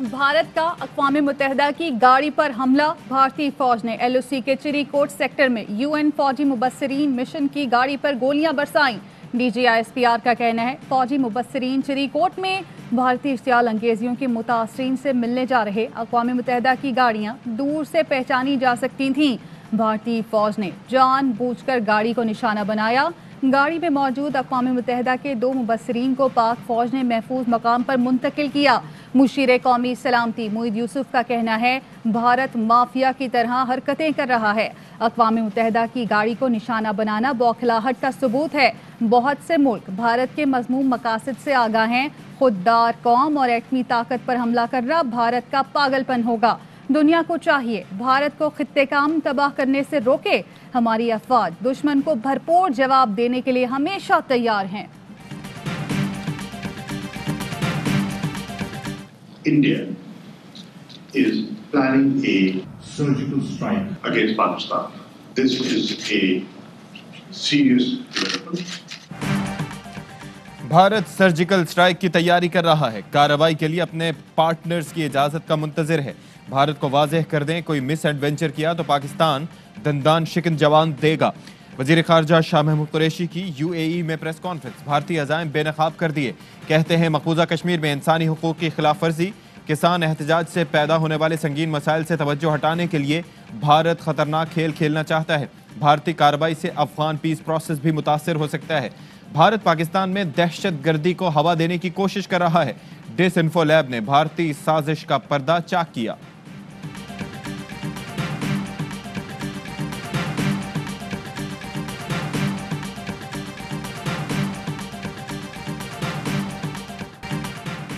भारत का अक़वाम मुत्तहिदा की गाड़ी पर हमला। भारतीय फौज ने LOC के चिरीकोट सेक्टर में UN फौजी मुबस्सिरीन मिशन की गाड़ी पर गोलियां बरसाईं। DGISPR का कहना है फौजी मुबस्सिरीन चिरीकोट में भारतीय इश्तियाल अंगेजियों के मुतासरीन से मिलने जा रहे। अक़वाम मुत्तहिदा की गाड़ियां दूर से पहचानी जा सकती थीं। भारतीय फौज ने जानबूझकर गाड़ी को निशाना बनाया। गाड़ी में मौजूद अक़वाम मुत्तहिदा के 2 मुबस्सिरीन को पाक फौज ने महफूज मकाम पर मुंतकिल किया। मुशीर कौमी सलामती मुईद यूसुफ का कहना है भारत माफिया की तरह हरकतें कर रहा है। अक़वाम मुत्तहिदा की गाड़ी को निशाना बनाना बौखलाहट का सबूत है। बहुत से मुल्क भारत के मज़मूम मकासद से आगाह हैं। खुददार कौम और एटमी ताकत पर हमला करना भारत का पागलपन होगा। दुनिया को चाहिए भारत को खित्ते काम तबाह करने से रोके। हमारी अफवाज दुश्मन को भरपूर जवाब देने के लिए हमेशा तैयार हैं। India is planning a surgical strike against Pakistan. This is a serious development. Bharat surgical strike की तैयारी कर रहा है। कार्रवाई के लिए अपने पार्टनर्स की इजाजत का मुंतजिर है। भारत को वाज़ेह कर दें कोई मिस एडवेंचर किया तो पाकिस्तान दंदान शिकन जवान देगा। वजीर खारजा शाह महमूद कुरैशी की UAE में प्रेस कॉन्फ्रेंस। भारतीय अज़ाइम बेनकाब कर दिए। कहते हैं मकबूजा कश्मीर में इंसानी हुकूक की खिलाफ वर्जी। किसान एहतजाज से पैदा होने वाले संगीन मसाइल से तवज्जो हटाने के लिए भारत खतरनाक खेल खेलना चाहता है। भारतीय कार्रवाई से अफगान पीस प्रोसेस भी मुतासर हो सकता है। भारत पाकिस्तान में दहशत गर्दी को हवा देने की कोशिश कर रहा है। डिसइंफो लैब ने भारतीय साजिश का पर्दा चाक किया।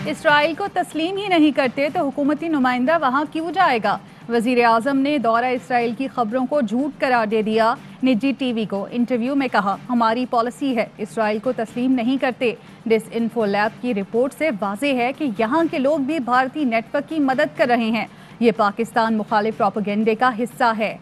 इसराइल को तस्लीम ही नहीं करते तो हुकूमती नुमाइंदा वहां क्यों जाएगा। वजीर आजम ने दौरा इसराइल की खबरों को झूठ करार दे दिया। निजी TV को इंटरव्यू में कहा हमारी पॉलिसी है इसराइल को तस्लीम नहीं करते। डिसइंफो लैब की रिपोर्ट से वाज़ेह है कि यहाँ के लोग भी भारतीय नेटवर्क की मदद कर रहे हैं। ये पाकिस्तान मुखालिफ प्रोपेगेंडे का हिस्सा है।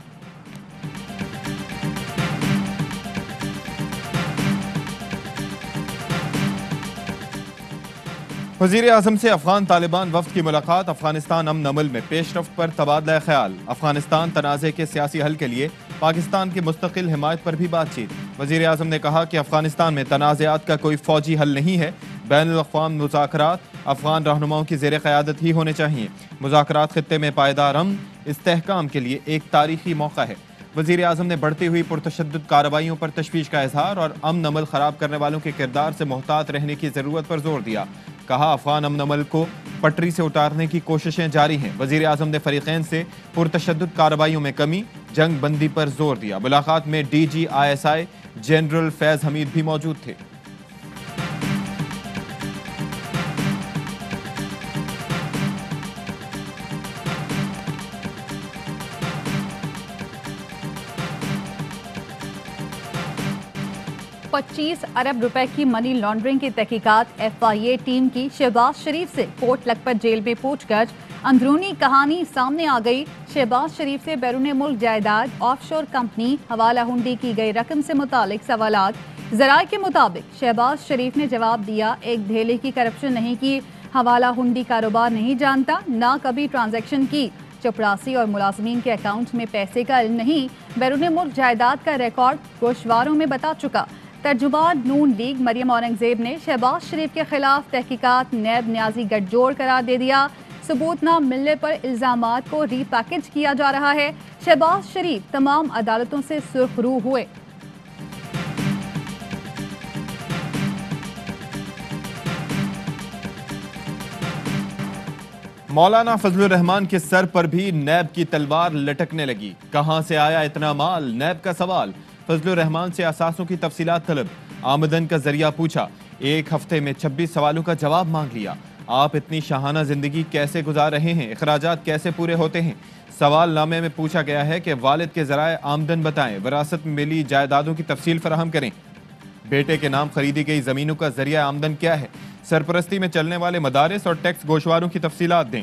वज़ीर आज़म से अफगान तालिबान वफ्द की मुलाकात। अफगानिस्तान अमन अमल में पेशरफ्त पर तबादला ख्याल। अफगानिस्तान तनाज़े के सियासी हल के लिए पाकिस्तान की मुस्तकिल हिमायत पर भी बातचीत। वज़ीर आज़म ने कहा कि अफगानिस्तान में तनाज़ात का कोई फ़ौजी हल नहीं है। बैनुल अक़वामी मुज़ाकरात अफगान रहनुमाओं की ज़ेर क़यादत ही होने चाहिए। मुज़ाकरात खित्ते में पायदार अमन इस्तेहकाम के लिए एक तारीखी मौका है। वज़ीर आज़म ने बढ़ती हुई पुरतशद्दुद कार्रवाइयों पर तशवीश का इजहार और अमन अमल ख़राब करने वालों के किरदार से मोहतात रहने की ज़रूरत पर जोर दिया। कहा अफगान अमन अमल को पटरी से उतारने की कोशिशें जारी हैं। वज़ीर आज़म ने फरीक़ैन से पुरतशद्दुद कार्रवाइयों में कमी जंग बंदी पर जोर दिया। मुलाकात में DGISI जनरल फैज़ हमीद भी मौजूद थे। ₹25 अरब की मनी लॉन्ड्रिंग की तहकीकात। FIA टीम की शहबाज शरीफ से कोट लखपत जेल में पूछताछ। अंदरूनी कहानी सामने आ गई। शहबाज शरीफ से बैरून मुल्क जायदाद, ऑफशोर कंपनी, हवाला हुंडी की गई रकम से मुतालिक सवालात। ज़राए के मुताबिक शहबाज शरीफ ने जवाब दिया एक धेले की करप्शन नहीं की, हवाला हुंडी कारोबार नहीं जानता, ना कभी ट्रांजैक्शन की, चपरासी और मुलाजमीन के अकाउंट में पैसे का इल्म नहीं, बैरून मुल्क जायदाद का रिकॉर्ड गोशवारों में बता चुका। तर्जुमान नून लीग मरियम औरंगजेब ने शहबाज शरीफ के खिलाफ तहकीकात नैब न्याजी गठजोड़ करार दे दिया। सबूत न मिलने पर इल्जामात को रीपैकेज किया जा रहा है। शहबाज शरीफ तमाम अदालतों से सुर्खरू हुए। मौलाना फजलुर रहमान के सर पर भी नैब की तलवार लटकने लगी। कहां से आया इतना माल, नैब का सवाल। फजलुर रहमान से असासों की तफसीलात तलब। आमदन का जरिया पूछा। एक हफ्ते में 26 सवालों का जवाब मांग लिया। आप इतनी शाहाना जिंदगी कैसे गुजार रहे हैं, अखराजात कैसे पूरे होते हैं। सवाल नामे में पूछा गया है कि वालिद के जराए आमदन बताएं, विरासत में मिली जायदादों की तफसील फराहम करें, बेटे के नाम खरीदी गई जमीनों का जरिया आमदन क्या है, सरपरस्ती में चलने वाले मदारिस और टैक्स गोशवारों की तफसीलात दें।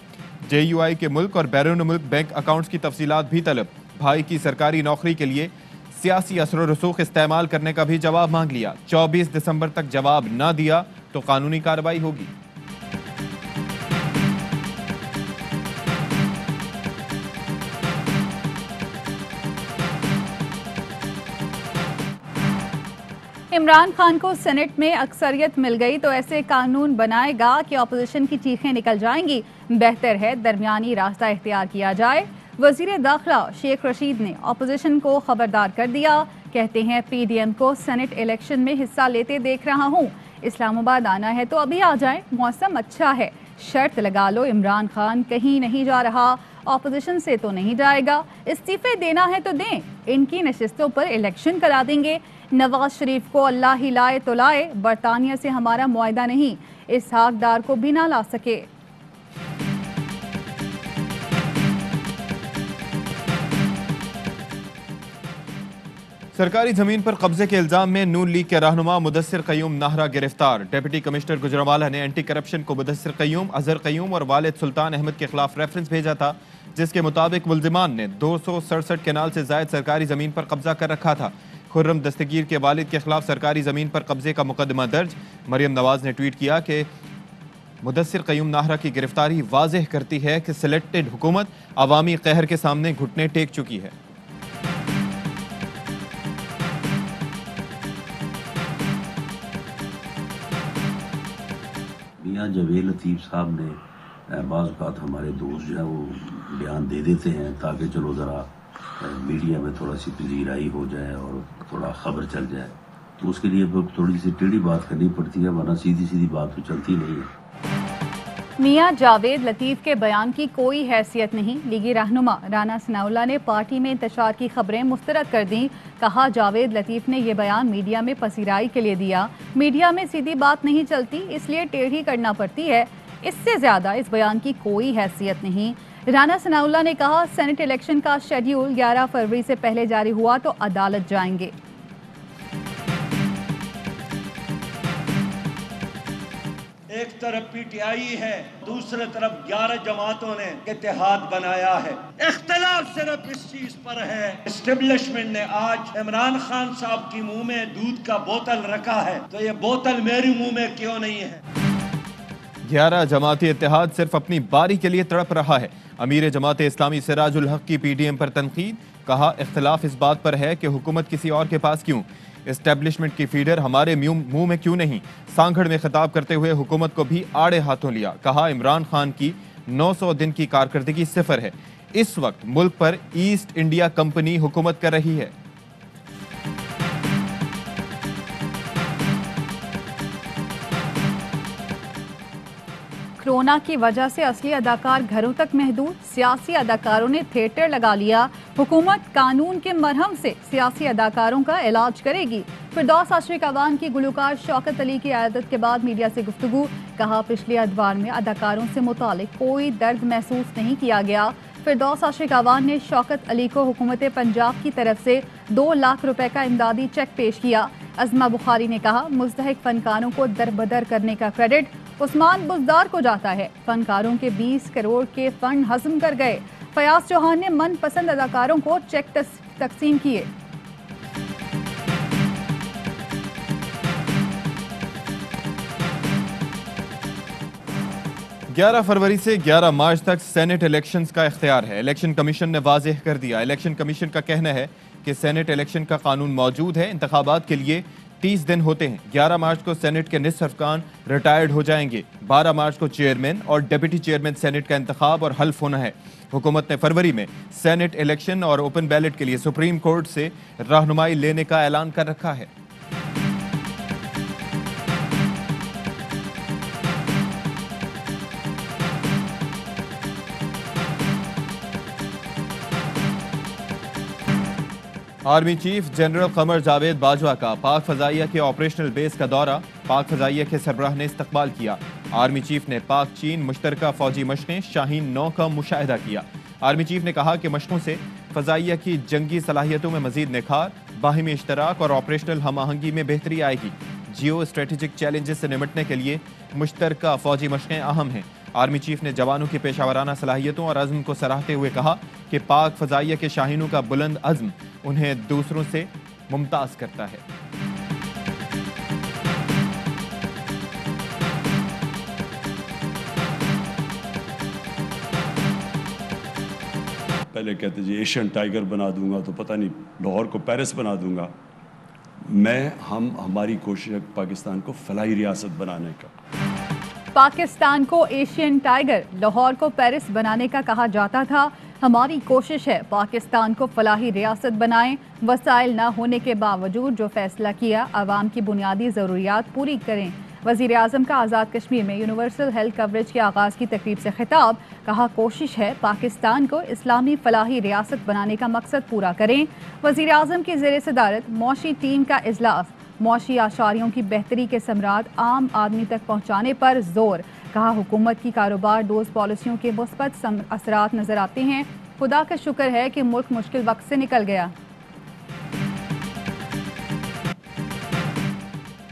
JUI के मुल्क और बैरून मुल्क बैंक अकाउंट्स की तफसीलात भी तलब। भाई की सरकारी नौकरी के लिए सियासी असर रसूख इस्तेमाल करने का भी जवाब मांग लिया। 24 दिसंबर तक जवाब न दिया तो कानूनी कार्रवाई होगी। इमरान खान को सेनेट में अक्सरियत मिल गई तो ऐसे कानून बनाएगा कि अपोजिशन की चीखें निकल जाएंगी। बेहतर है दरमियानी रास्ता इख्तियार किया जाए। वजीर दाखिला शेख रशीद ने अपोजिशन को खबरदार कर दिया। कहते हैं पीडीएम को सेनेट इलेक्शन में हिस्सा लेते देख रहा हूं। इस्लामाबाद आना है तो अभी आ जाए, मौसम अच्छा है। शर्त लगा लो, इमरान खान कहीं नहीं जा रहा, ऑपोजिशन से तो नहीं जाएगा। इस्तीफे देना है तो दें, इनकी नशिस्तों पर इलेक्शन करा देंगे। नवाज शरीफ को अल्लाह ही लाए तो लाए, बरतानिया से हमारा मुआहदा नहीं, इसहाक डार को भी ना ला सके। सरकारी जमीन पर कब्जे के इल्जाम में नून लीग के रहनुमा मुदस्सिर क़य्यूम नाहरा गिरफ्तार। डिप्टी कमिश्नर गुजरांवाला ने एंटी करप्शन को मुदस्सिर क़य्यूम, अजहर क़य्यूम और वालिद सुल्तान अहमद के खिलाफ रेफरेंस भेजा था, जिसके मुताबिक मुल्जिमान ने 267 केनाल से जायद सरकारी जमीन पर कब्जा कर रखा था। खुर्रम दस्तगीर के वालिद के खिलाफ सरकारी जमीन पर कब्जे का मुकदमा दर्ज। मरियम नवाज ने ट्वीट किया कि मुदस्सिर क़य्यूम नाहरा की गिरफ्तारी वाज़ेह करती है कि सिलेक्टेड हुकूमत अवामी कहर के सामने घुटने टेक चुकी है। मियां जावेद लतीफ़ साहब ने बाज़ औक़ात हमारे दोस्त जो है वो बयान दे देते हैं ताकि चलो ज़रा मीडिया में थोड़ा सी पजीराई हो जाए और थोड़ा खबर चल जाए, तो उसके लिए थोड़ी सी टेढ़ी बात करनी पड़ती है, वरना सीधी सीधी बात तो चलती नहीं है। मियां जावेद लतीफ़ के बयान की कोई हैसियत नहीं। लीगी रहनुमा राना सनाउल्लाह ने पार्टी में इंतशार की खबरें मुस्तरद कर दी। कहा जावेद लतीफ़ ने यह बयान मीडिया में पसीराई के लिए दिया। मीडिया में सीधी बात नहीं चलती, इसलिए टेढ़ी करना पड़ती है। इससे ज्यादा इस बयान की कोई हैसियत नहीं। राना सनाउल्लाह ने कहा सेनेट इलेक्शन का शेड्यूल 11 फरवरी से पहले जारी हुआ तो अदालत जाएंगे। एक तरफ पीटीआई है, दूसरे तरफ 11 जमातों ने इत्तेहाद बनाया है। इख्तिलाफ सिर्फ इस चीज पर है, एस्टेब्लिशमेंट ने आज इमरान खान साहब की मुंह में दूध का बोतल रखा है, तो ये बोतल मेरे मुंह में क्यों नहीं है। 11 जमाती इत्तेहाद सिर्फ अपनी बारी के लिए तड़प रहा है। अमीर जमात इस्लामी सिराजुल हक की पीडीएम पर तनकीद। कहा इख्तिलाफ इस बात पर है कि हुकूमत किसी और के पास क्यों, एस्टेब्लिशमेंट की फीडर हमारे मुंह में क्यों नहीं। सांगड़ में खिताब करते हुए हुकूमत को भी आड़े हाथों लिया। कहा इमरान खान की 900 दिन की कारकर्दगी सिफर है। इस वक्त मुल्क पर ईस्ट इंडिया कंपनी हुकूमत कर रही है। कोरोना की वजह से असली अदाकार घरों तक महदूद, सियासी अदाकारों ने थिएटर लगा लिया। हुकूमत कानून के मरहम से सियासी अदाकारों का इलाज करेगी। फिरदौस आशिक अवान की गुलकार शौकत अली की आदत के बाद मीडिया से गुफ्तगू। कहा पिछले अदवार में अदाकारों से मुतालिक कोई दर्द महसूस नहीं किया गया। फिरदौस आशिक अवान ने शौकत अली को हुकूमत पंजाब की तरफ से 2 लाख रुपए का इमदादी चेक पेश किया। अज़मा बुखारी ने कहा मुस्तहिक फनकारों को दरबदर करने का क्रेडिट उस्मान बुज़दार को जाता है। फनकारों के 20 करोड़ के फंड हजम कर गए। फयाज चौहान ने मनपसंद अदाकारों को चेक तकसीम किए। ग्यारह फरवरी से 11 मार्च तक सेनेट इलेक्शंस का इख्तियार है। इलेक्शन कमीशन ने वाज़ेह कर दिया। इलेक्शन कमीशन का कहना है कि सेनेट इलेक्शन का कानून मौजूद है। इंतखाबात के लिए 30 दिन होते हैं। 11 मार्च को सेनेट के निस्फ अरकान रिटायर्ड हो जाएंगे। 12 मार्च को चेयरमैन और डिप्टी चेयरमैन सेनेट का इंतखाब और हल्फ होना है। हुकूमत ने फरवरी में सेनेट इलेक्शन और ओपन बैलेट के लिए सुप्रीम कोर्ट से रहनुमाई लेने का ऐलान कर रखा है। Army chief general Qamar Javed Bajwa का पाक फजाइया के ऑपरेशनल बेस का दौरा। पाक फजाइया के सरबराह ने इस्तकबाल किया। आर्मी चीफ ने पाक चीन मुश्तरका फौजी मशकें शाहीन 9 का मुशाहिदा किया। आर्मी चीफ ने कहा कि मशकों से फजाइया की जंगी सलाहियतों में मजीद निखार, बाहिमी इश्तराक और ऑपरेशनल हम आहंगी में बेहतरी आएगी। जियो स्ट्रेटेजिक चैलेंजेस से निपटने के लिए मुश्तरका फौजी मशकें अहम हैं। आर्मी चीफ ने जवानों की पेशावराना सलाहियतों और अज़्म को सराहते हुए कहा कि पाक फजाइया के शाहीनों का बुलंद अज़्म उन्हें दूसरों से मुमताज़ करता है। पहले कहते जी एशियन टाइगर बना दूंगा, तो पता नहीं लाहौर को पेरिस बना दूंगा। हमारी कोशिश है पाकिस्तान को फलाही रियासत बनाने का। पाकिस्तान को एशियन टाइगर, लाहौर को पेरिस बनाने का कहा जाता था। हमारी कोशिश है पाकिस्तान को फलाही रियासत बनाएं। वसाइल न होने के बावजूद जो फैसला किया, आवाम की बुनियादी ज़रूरियात पूरी करें। वज़ीर आज़म का आज़ाद कश्मीर में यूनिवर्सल हेल्थ कवरेज के आगाज़ की तकरीब से खिताब। कहा, कोशिश है पाकिस्तान को इस्लामी फलाही रियासत बनाने का मकसद पूरा करें। वज़ीर आज़म की ज़ेर सदारत मौशी टीम का इजलास, मौशी आशारियों की बेहतरी के समरात आम आदमी तक पहुँचाने पर जोर। कहा, हुकूमत की कारोबार डोज पॉलिसियों के मुस्बत असरात नजर आते हैं। खुदा का शुक्र है कि मुल्क मुश्किल वक्त से निकल गया।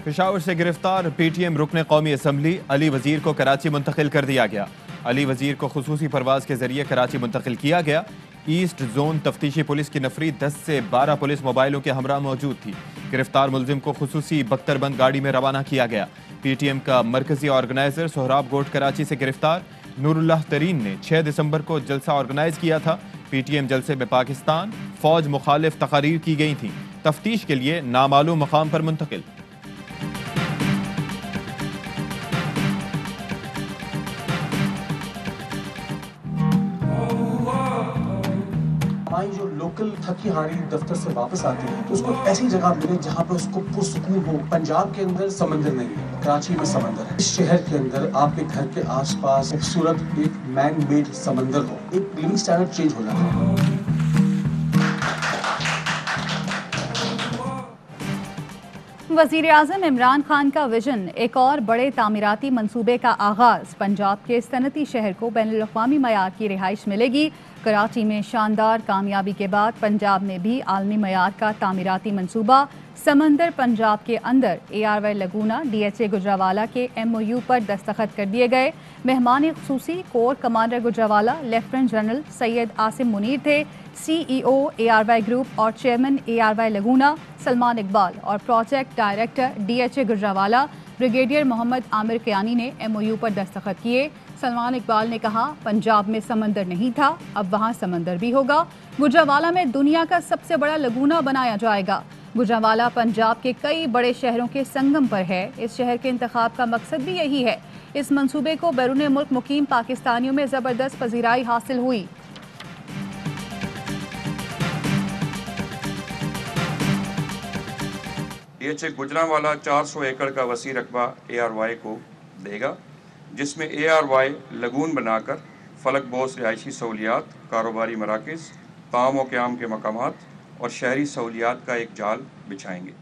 पेशावर से गिरफ्तार PTM रुकन कौमी असम्बली अली वजीर को कराची मुंतकिल कर दिया गया। अली वजीर को खुसूसी परवाज के जरिए कराची मुंतकिल किया गया। ईस्ट जोन तफ्तीशी पुलिस की नफरी 10 से 12 पुलिस मोबाइलों के हमरा मौजूद थी। गिरफ्तार मुलजिम को खुसूसी बख्तरबंद गाड़ी में रवाना किया गया। PTM का मरकजी ऑर्गेनाइजर सोहराब गोट कराची से गिरफ्तार। नूरुल्लाह तरीन ने 6 दिसंबर को जलसा ऑर्गेनाइज किया था। PTM जलसे में पाकिस्तान फौज मुखालिफ तकारीर की गई थी। तफ्तीश के लिए नामालूम मकाम पर मुंतकिल। जो लोकल थकी हारी दफ्तर से वापस आती है तो उसको ऐसी जगह मिले जहाँ पर उसको पुरसुकून हो। पंजाब के अंदर समंदर नहीं है, कराची में समंदर है। इस शहर के अंदर आपके घर के आसपास खूबसूरत एक मैन मेड समंदर हो, एक लिविंग स्टैंडर्ड चेंज हो जाता है। वज़ीर आज़म इमरान खान का विजन, एक और बड़े तामीराती मंसूबे का आगाज़। पंजाब के सनती शहर को बैनुल-अक़वामी मयार की रिहाइश मिलेगी। कराची में शानदार कामयाबी के बाद पंजाब में भी आलमी मयार का तामीराती मंसूबा। समंदर पंजाब के अंदर ARY लगूना DHA गुजरावाला के MOU पर दस्तखत कर दिए गए। मेहमान ख़ुसूसी core commander Gujranwala lieutenant general Syed Asim Munir थे। CEO ARY ग्रुप और chairman ARY Laguna Salman Iqbal और project director DHA Gujranwala brigadier Mohammad Aamir Kiani ने MOU पर दस्तखत किए। सलमान इकबाल ने कहा, पंजाब में समंदर नहीं था, अब वहाँ समंदर भी होगा। गुजरावाला में दुनिया का सबसे बड़ा लगूना बनाया जाएगा। गुजरावाला पंजाब के कई बड़े शहरों के संगम पर है। इस शहर के इंतखाब का मकसद भी यही है। इस मंसूबे को बैरून मुल्क मुकीम पाकिस्तानियों में ज़बरदस्त पजीराई हासिल हुई। DHA गुजरावाला 400 एकड़ का वसी रकबा ARY को देगा, जिसमें ARY लगून बनाकर फलक बोस रिहायशी सहूलियात, कारोबारी मराकज़, ताम व क़याम के मकामात और शहरी सहूलियात का एक जाल बिछाएंगे।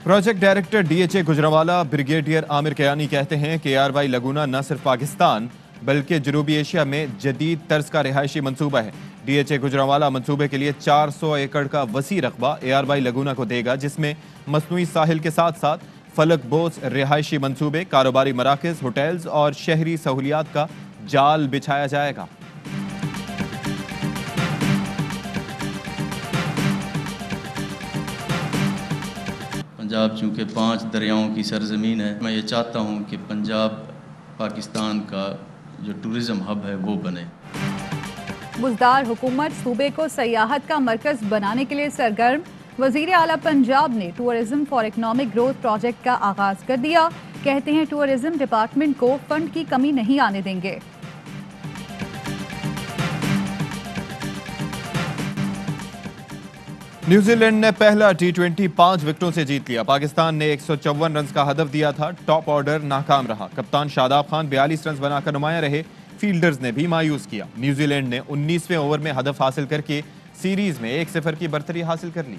Project director DHA Gujranwala brigadier Aamir Kiani कहते हैं कि ARY लगूना न सिर्फ पाकिस्तान बल्कि जनूबी एशिया में जदीद तर्ज का रिहायशी मंसूबा है। DHA गुजरावाला मंसूबे के लिए 400 एकड़ का वसी रकबा ARY लगूना को देगा, जिसमें मसनूई साहिल के साथ साथ फलक बोस रिहायशी मंसूबे, कारोबारी मराकज़, होटल्स और शहरी सहूलियात का जाल बिछाया जाएगा। पंजाब चूँकि 5 दरियाओं की सरजमीन है, मैं ये चाहता हूँ कि पंजाब पाकिस्तान का जो टूरिज़म हब है वो बने। बुज़दार हुकूमत सूबे को सयाहत का मरकज़ बनाने के लिए सरगर्म। वज़ीर आला पंजाब ने tourism for economic growth project का आगाज़ कर दिया। कहते हैं टूरिज़्म डिपार्टमेंट को फंड की कमी नहीं आने देंगे। न्यूजीलैंड ने पहला T20 5 विकेटों से जीत लिया। पाकिस्तान ने 154 रन का हदफ दिया था। टॉप ऑर्डर नाकाम रहा। कप्तान शादाब खान 42 रन बनाकर नुमाया रहे। फील्डर्स ने भी मायूस किया। न्यूजीलैंड ने 19वें ओवर में हदफ हासिल करके सीरीज में 1-0 की बरतरी हासिल कर ली।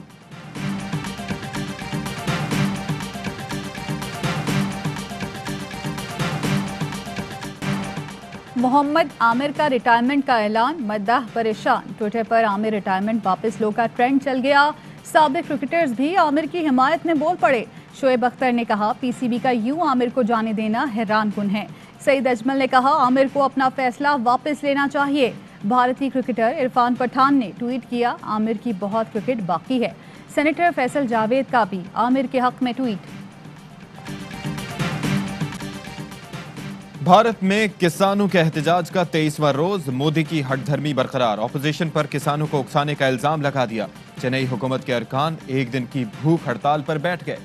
मोहम्मद आमिर का रिटायरमेंट का ऐलान, मद्दाह परेशान। ट्विटर पर आमिर रिटायरमेंट वापस लो का ट्रेंड चल गया। साबिक क्रिकेटर्स भी आमिर की हिमायत में बोल पड़े। शोएब अख्तर ने कहा, PCB का यूं आमिर को जाने देना हैरान कुन है। सईद अजमल ने कहा, आमिर को अपना फैसला वापस लेना चाहिए। भारतीय क्रिकेटर इरफान पठान ने ट्वीट किया, आमिर की बहुत क्रिकेट बाकी है। सेनेटर फैसल जावेद का भी आमिर के हक में ट्वीट। भारत में किसानों के एहतजाज का 23वां रोज, मोदी की हठधर्मी बरकरार। ऑपोजिशन पर किसानों को उकसाने का इल्जाम लगा दिया। चेन्नई हुकूमत के अरकान एक दिन की भूख हड़ताल पर बैठ गए।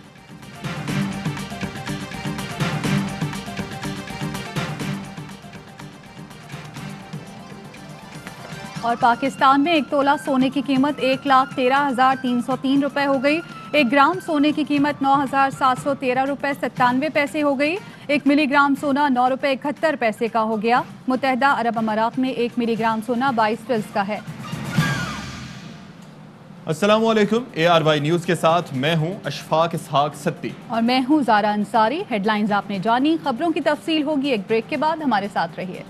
और पाकिस्तान में एक तोला सोने की कीमत 1,13,303 रुपए हो गई। 1 ग्राम सोने की कीमत 9,713 रुपए 97 पैसे हो गई। 1 मिलीग्राम सोना 9 रुपए 71 पैसे का हो गया। मुत्तहदा अरब अमारात में 1 मिलीग्राम सोना 22 फिल्स का है। अस्सलामुअलैकुम, ARY न्यूज़ के साथ मैं हूं अशफाक इसहाक सत्ती और मैं हूं ज़ारा अंसारी। हेडलाइंस आपने जानी, खबरों की तफसील होगी एक ब्रेक के बाद। हमारे साथ रहिए।